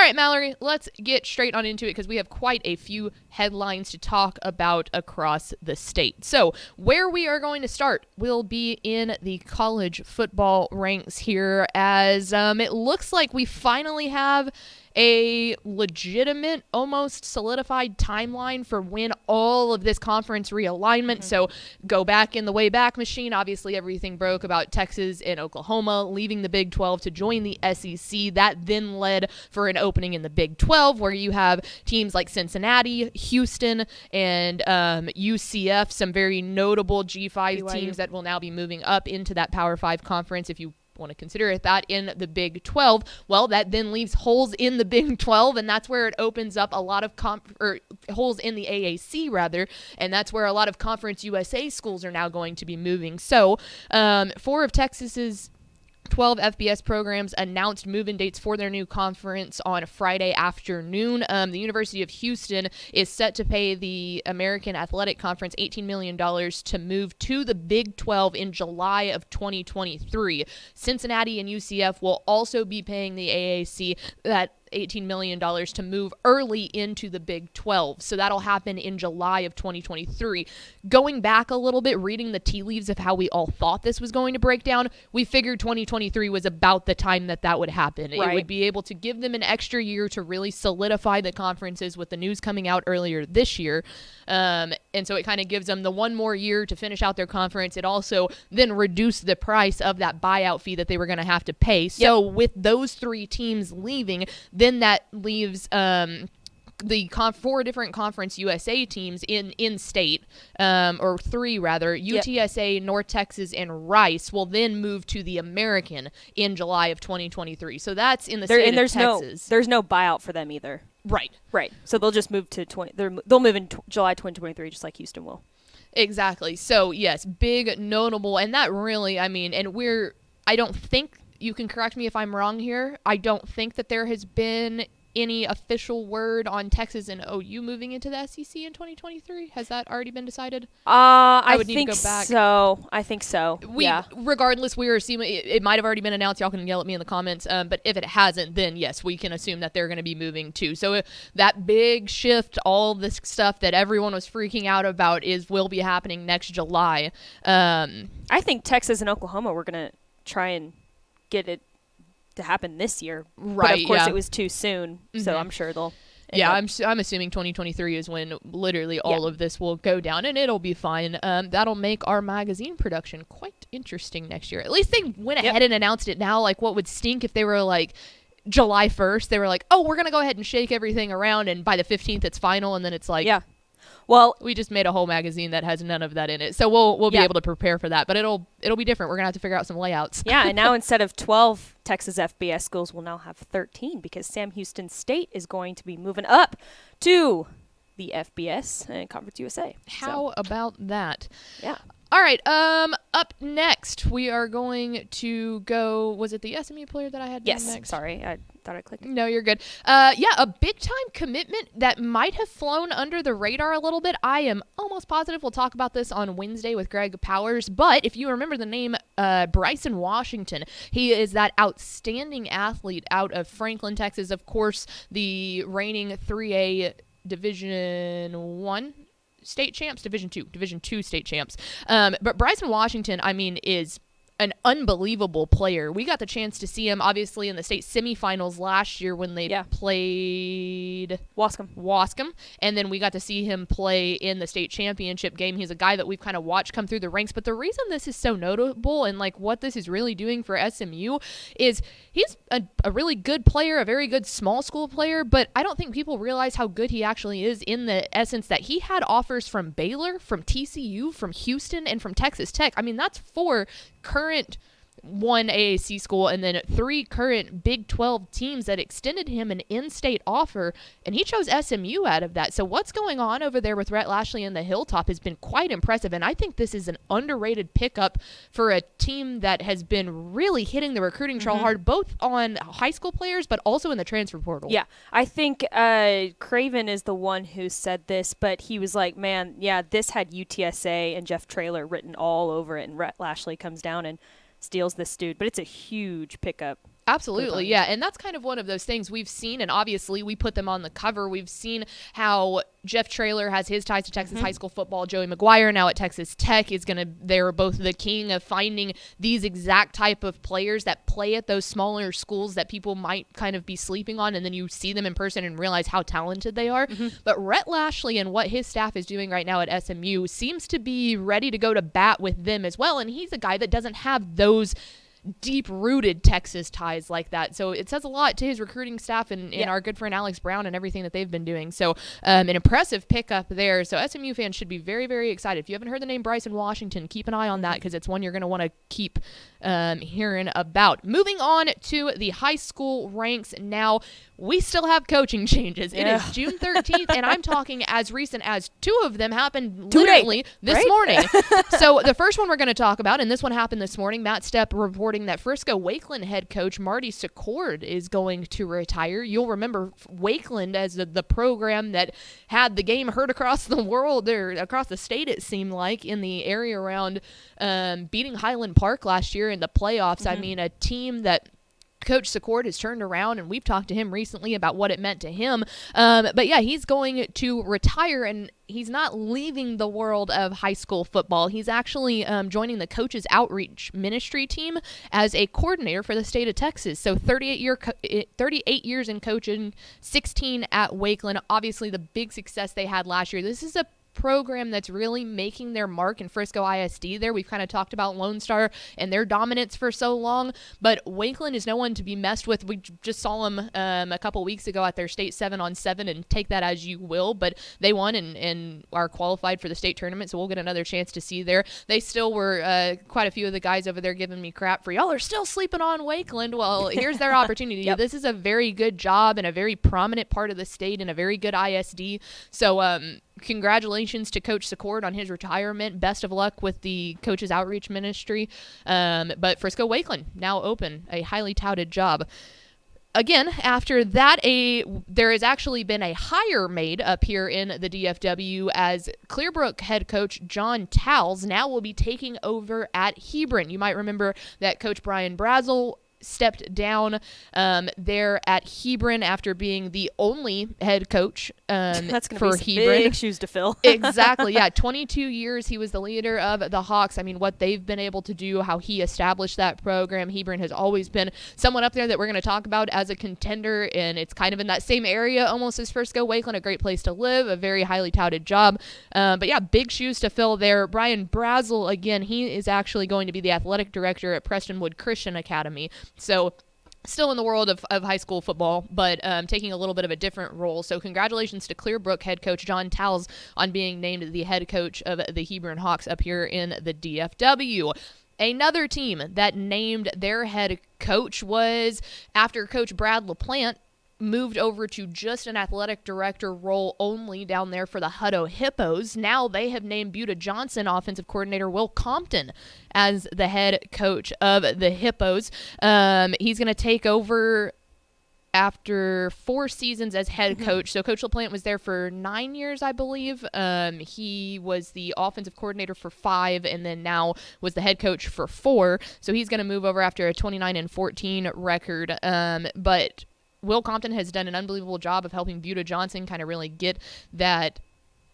right, Mallory, let's get straight on into it because we have quite a few headlines to talk about across the state. So where we are going to start will be in the college football ranks here, as it looks like we finally have a legitimate, almost solidified timeline for when all of this conference realignment. So go back in the way back machine. Obviously, everything broke about Texas and Oklahoma leaving the Big 12 to join the SEC. That then led for an opening in the Big 12 where you have teams like Cincinnati, Houston, and UCF, some very notable G5 BYU. teams that will now be moving up into that Power 5 conference, if you want to consider it that, in the Big 12. Well, that then leaves holes in the Big 12, and that's where it opens up a lot of holes in the AAC rather, and that's where a lot of Conference USA schools are now going to be moving. So 4 of Texas's 12 FBS programs announced move-in dates for their new conference on Friday afternoon. The University of Houston is set to pay the American Athletic Conference $18 million to move to the Big 12 in July of 2023. Cincinnati and UCF will also be paying the AAC that $18 million to move early into the Big 12. So that'll happen in July of 2023. Going back a little bit, reading the tea leaves of how we all thought this was going to break down, we figured 2023 was about the time that would happen. Right. It would be able to give them an extra year to really solidify the conferences with the news coming out earlier this year. And so it kind of gives them the one more year to finish out their conference. It also then reduced the price of that buyout fee that they were going to have to pay. So with those 3 teams leaving, then that leaves the 4 different Conference USA teams in state, or 3 rather. UTSA, North Texas, and Rice will then move to the American in July of 2023. So that's in the state of Texas. There's no buyout for them either. Right. So they'll just move to they'll move in July 2023, just like Houston will. Exactly. So yes, big, notable, and that really, I mean, I don't think, you can correct me if I'm wrong here, I don't think that there has been any official word on Texas and OU moving into the SEC in 2023. Has that already been decided? I would need think to go back. so. I think so. Regardless, we are assuming it might have already been announced. Y'all can yell at me in the comments. But if it hasn't, then yes, we can assume that they're going to be moving too. So that big shift, all this stuff that everyone was freaking out about, will be happening next July. I think Texas and Oklahoma were going to try and get it to happen this year. Right. But of course, it was too soon. So I'm sure they'll. I'm assuming 2023 is when literally all of this will go down, and it'll be fine. That'll make our magazine production quite interesting next year. At least they went ahead and announced it now. Like, what would stink if they were like July 1st, they were like, oh, we're going to go ahead and shake everything around, and by the 15th it's final, and then it's like, well, we just made a whole magazine that has none of that in it. So we'll be able to prepare for that, but it'll be different. We're going to have to figure out some layouts. Yeah, and now instead of 12 Texas FBS schools, we'll now have 13 because Sam Houston State is going to be moving up to the FBS and Conference USA. How about that? Yeah. All right, up next, we are going to go, was it the SMU player that I had next? Sorry, I thought I clicked. No, you're good. A big-time commitment that might have flown under the radar a little bit. I am almost positive we'll talk about this on Wednesday with Greg Powers, but if you remember the name Bryson Washington, he is that outstanding athlete out of Franklin, Texas. Of course, the reigning 3A Division 1 state champs, Division 2 state champs. But Bryson Washington, I mean, is an unbelievable player. We got the chance to see him, obviously, in the state semifinals last year when they played Wascom. And then we got to see him play in the state championship game. He's a guy that we've kind of watched come through the ranks. But the reason this is so notable and like what this is really doing for SMU is he's a really good player, a very good small school player, but I don't think people realize how good he actually is in the essence that he had offers from Baylor, from TCU, from Houston, and from Texas Tech. I mean, that's 4 current 1 AAC school and then 3 current Big 12 teams that extended him an in-state offer, and he chose SMU out of that. So what's going on over there with Rhett Lashley and the Hilltop has been quite impressive, and I think this is an underrated pickup for a team that has been really hitting the recruiting trail hard, both on high school players but also in the transfer portal. Yeah, I think Craven is the one who said this, but he was like, man, this had UTSA and Jeff Traylor written all over it, and Rhett Lashley comes down and steals this dude, but it's a huge pickup. Absolutely, yeah. And that's kind of one of those things we've seen, and obviously we put them on the cover. We've seen how Jeff Traylor has his ties to Texas high school football. Joey McGuire now at Texas Tech they're both the king of finding these exact type of players that play at those smaller schools that people might kind of be sleeping on, and then you see them in person and realize how talented they are. But Rhett Lashley and what his staff is doing right now at SMU seems to be ready to go to bat with them as well, and he's a guy that doesn't have those deep-rooted Texas ties like that. So it says a lot to his recruiting staff and our good friend Alex Brown and everything that they've been doing. So an impressive pickup there. So SMU fans should be very, very excited. If you haven't heard the name Bryson Washington, keep an eye on that because it's one you're going to want to keep hearing about. Moving on to the high school ranks now. We still have coaching changes. It is June 13th, and I'm talking as recent as 2 of them happened literally this morning. So the first one we're going to talk about, and this one happened this morning, Matt Stepp reporting that Frisco Wakeland head coach Marty Secord is going to retire. You'll remember Wakeland as the program that had the game heard across the world, or across the state it seemed like, in the area around beating Highland Park last year in the playoffs. I mean, a team that Coach Secord has turned around, and we've talked to him recently about what it meant to him. But yeah, he's going to retire, and he's not leaving the world of high school football. He's actually joining the Coaches Outreach Ministry team as a coordinator for the state of Texas. So 38 years in coaching, 16 at Wakeland. Obviously, the big success they had last year. This is a program that's really making their mark in Frisco ISD there. We've kind of talked about Lone Star and their dominance for so long, but Wakeland is no one to be messed with. We just saw them a couple weeks ago at their state 7-on-7, and take that as you will, but they won and are qualified for the state tournament, so we'll get another chance to see there. They still were quite a few of the guys over there giving me crap for y'all are still sleeping on Wakeland. Well, here's their opportunity. This is a very good job and a very prominent part of the state and a very good ISD. So congratulations to Coach Secord on his retirement. Best of luck with the Coaches Outreach Ministry. But Frisco Wakeland now open, a highly touted job. Again, after that, there has actually been a hire made up here in the DFW as Clearbrook head coach John Towles now will be taking over at Hebron. You might remember that Coach Brian Brazel stepped down there at Hebron after being the only head coach That's gonna for be Hebron. big shoes to fill. Exactly, yeah. 22 years he was the leader of the Hawks. I mean, what they've been able to do, how he established that program. Hebron has always been someone up there that we're going to talk about as a contender, and it's kind of in that same area almost as Frisco Wakeland, a great place to live, a very highly touted job. But yeah, big shoes to fill there. Brian Brazel, again, he is actually going to be the athletic director at Prestonwood Christian Academy. So still in the world of high school football, but taking a little bit of a different role. So congratulations to Clearbrook head coach John Towles on being named the head coach of the Hebron Hawks up here in the DFW. Another team that named their head coach was after Coach Brad LaPlante moved over to just an athletic director role only down there for the Hutto Hippos. Now they have named Buda Johnson offensive coordinator Will Compton as the head coach of the Hippos. He's going to take over after 4 seasons as head coach. So Coach LaPlante was there for 9 years, I believe. He was the offensive coordinator for 5 and then now was the head coach for 4. So he's going to move over after a 29-14 record. But Will Compton has done an unbelievable job of helping Buda Johnson kind of really get that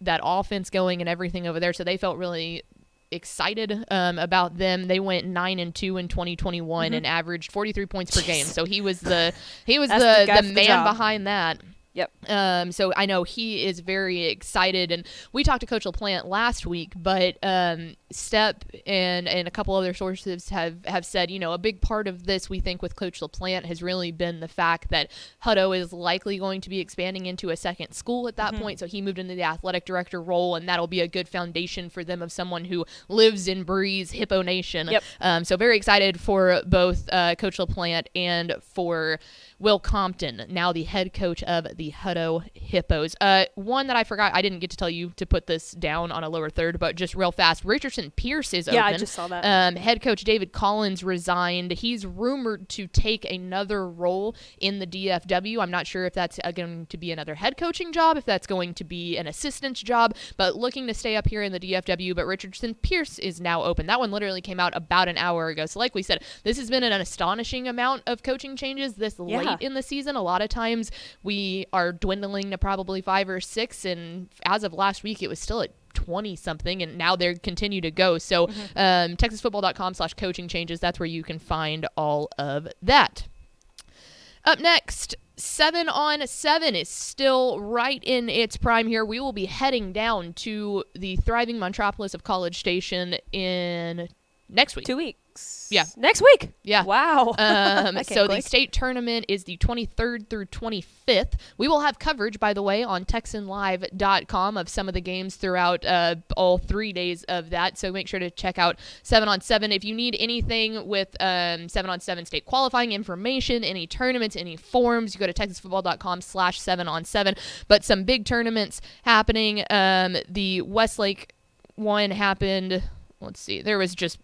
offense going and everything over there. So they felt really excited about them. They went 9-2 in 2021 and averaged 43 points per game. So he was the man behind that. Yep. So I know he is very excited, and we talked to Coach LaPlante last week, but Stepp and a couple other sources have said, a big part of this, we think, with Coach LaPlante has really been the fact that Hutto is likely going to be expanding into a second school at that point, so he moved into the athletic director role, and that'll be a good foundation for them of someone who lives and breathes Hippo Nation. Yep. So very excited for both Coach LaPlante and for Will Compton, now the head coach of the Hutto Hippos. One that I forgot, I didn't get to tell you to put this down on a lower third, but just real fast, Richardson Pierce is open. Yeah, I just saw that. Head coach David Collins resigned. He's rumored to take another role in the DFW. I'm not sure if that's going to be another head coaching job, if that's going to be an assistant's job, but looking to stay up here in the DFW. But Richardson Pierce is now open. That one literally came out about an hour ago. So like we said, this has been an astonishing amount of coaching changes this late in the season. A lot of times we are dwindling to probably 5 or 6, and as of last week, it was still at 20 something, and now they continue to go. So texasfootball.com/coaching changes, that's where you can find all of that. Up next, 7-on-7 is still right in its prime here. We will be heading down to the thriving metropolis of College Station in next week. 2 weeks. Yeah. Next week. Yeah. Wow. So the state tournament is the 23rd through 25th. We will have coverage, by the way, on TexanLive.com of some of the games throughout all 3 days of that. So make sure to check out 7-on-7. If you need anything with 7-on-7 state qualifying information, any tournaments, any forms, you go to texasfootball.com/7-on-7. But some big tournaments happening. The Westlake one happened. Let's see. There was just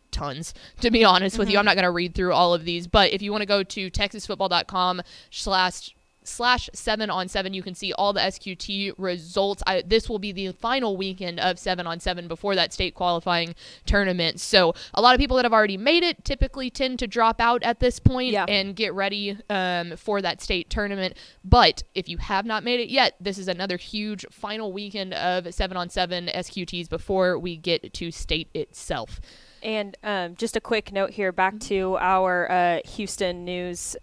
tons, to be honest with you. I'm not going to read through all of these, but if you want to go to texasfootball.com/7-on-7, you can see all the SQT results. This will be the final weekend of 7-on-7 before that state qualifying tournament. So a lot of people that have already made it typically tend to drop out at this point and get ready for that state tournament. But if you have not made it yet, this is another huge final weekend of 7-on-7 SQTs before we get to state itself. And just a quick note here, back to our Houston news.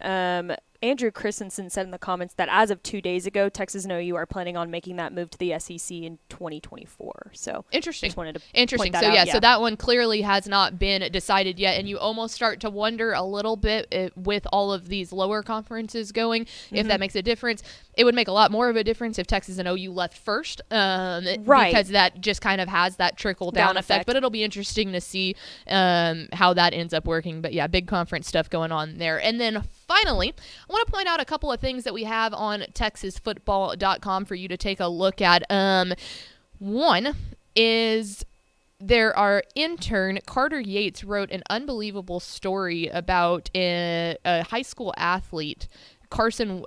Andrew Christensen said in the comments that as of 2 days ago, Texas and OU are planning on making that move to the SEC in 2024. So interesting. Just wanted to interesting. Point So that out. so that one clearly has not been decided yet, and you almost start to wonder a little bit with all of these lower conferences going if that makes a difference. It would make a lot more of a difference if Texas and OU left first, because that just kind of has that trickle down effect. But it'll be interesting to see how that ends up working. But yeah, big conference stuff going on there. And then finally, I want to point out a couple of things that we have on texasfootball.com for you to take a look at. One is our intern, Carter Yates, wrote an unbelievable story about a high school athlete, Carson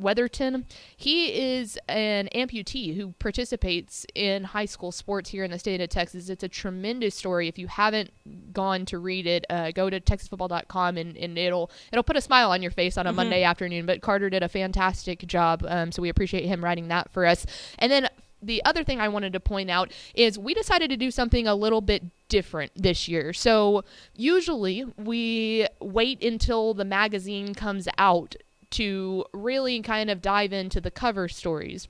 Weatherton. He is an amputee who participates in high school sports here in the state of Texas. It's a tremendous story. If you haven't gone to read it, go to texasfootball.com and it'll put a smile on your face on a Monday afternoon. But Carter did a fantastic job, so we appreciate him writing that for us. And then the other thing I wanted to point out is we decided to do something a little bit different this year. So usually we wait until the magazine comes out to really kind of dive into the cover stories.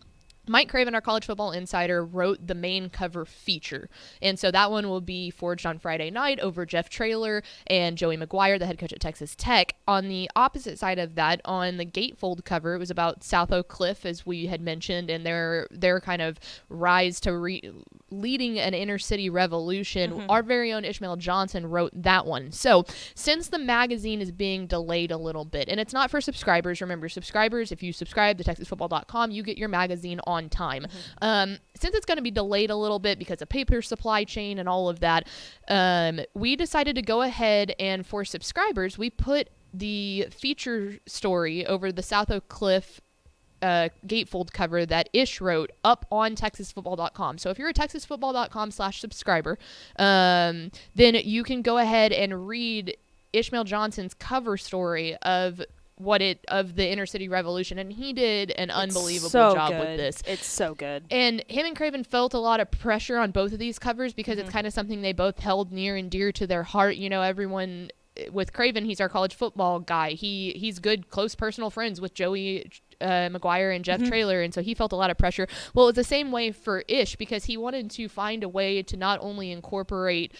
Mike Craven, our college football insider, wrote the main cover feature. And so that one will be forged on Friday night over Jeff Traylor and Joey McGuire, the head coach at Texas Tech. On the opposite side of that, on the gatefold cover, it was about South Oak Cliff, as we had mentioned, and their kind of rise to leading an inner city revolution. Our very own Ishmael Johnson wrote that one. So since the magazine is being delayed a little bit, and it's not for subscribers, remember, subscribers, if you subscribe to texasfootball.com, you get your magazine on time. Since it's going to be delayed a little bit because of paper supply chain and all of that, we decided to go ahead and for subscribers, we put the feature story over the South Oak Cliff gatefold cover that Ish wrote up on texasfootball.com. So if you're a texasfootball.com/subscriber, then you can go ahead and read Ishmael Johnson's cover story of the inner city revolution, and he did an unbelievable job with this. It's so good. And him and Craven felt a lot of pressure on both of these covers because it's kind of something they both held near and dear to their heart. You know, everyone with Craven, he's our college football guy. He's good, close personal friends with Joey McGuire and Jeff Traylor, and so he felt a lot of pressure. Well, it was the same way for Ish, because he wanted to find a way to not only incorporate,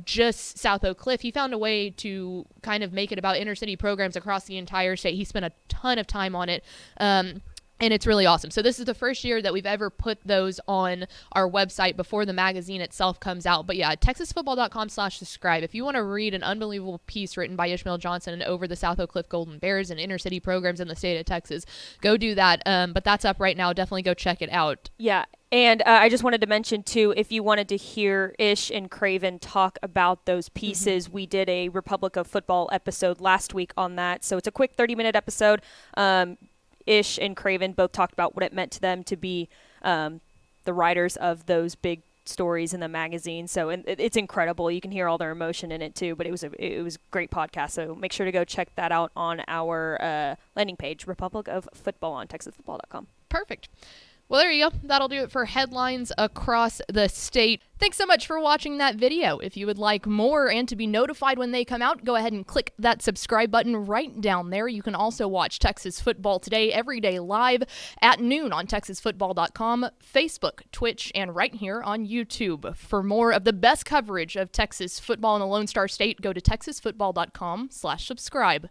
just South Oak Cliff. He found a way to kind of make it about inner city programs across the entire state. He spent a ton of time on it. And it's really awesome. So this is the first year that we've ever put those on our website before the magazine itself comes out. But yeah, texasfootball.com/subscribe. If you want to read an unbelievable piece written by Ishmael Johnson and over the South Oak Cliff Golden Bears and inner city programs in the state of Texas, go do that. But that's up right now. Definitely go check it out. Yeah. And I just wanted to mention, too, if you wanted to hear Ish and Craven talk about those pieces, we did a Republic of Football episode last week on that. So it's a quick 30-minute episode. Ish and Craven both talked about what it meant to them to be the writers of those big stories in the magazine. So it's incredible. You can hear all their emotion in it too. But it was a great podcast. So make sure to go check that out on our landing page, Republic of Football on TexasFootball.com. Perfect. Well, there you go. That'll do it for headlines across the state. Thanks so much for watching that video. If you would like more and to be notified when they come out, go ahead and click that subscribe button right down there. You can also watch Texas Football Today every day live at noon on TexasFootball.com, Facebook, Twitch, and right here on YouTube. For more of the best coverage of Texas football in the Lone Star State, go to TexasFootball.com/subscribe.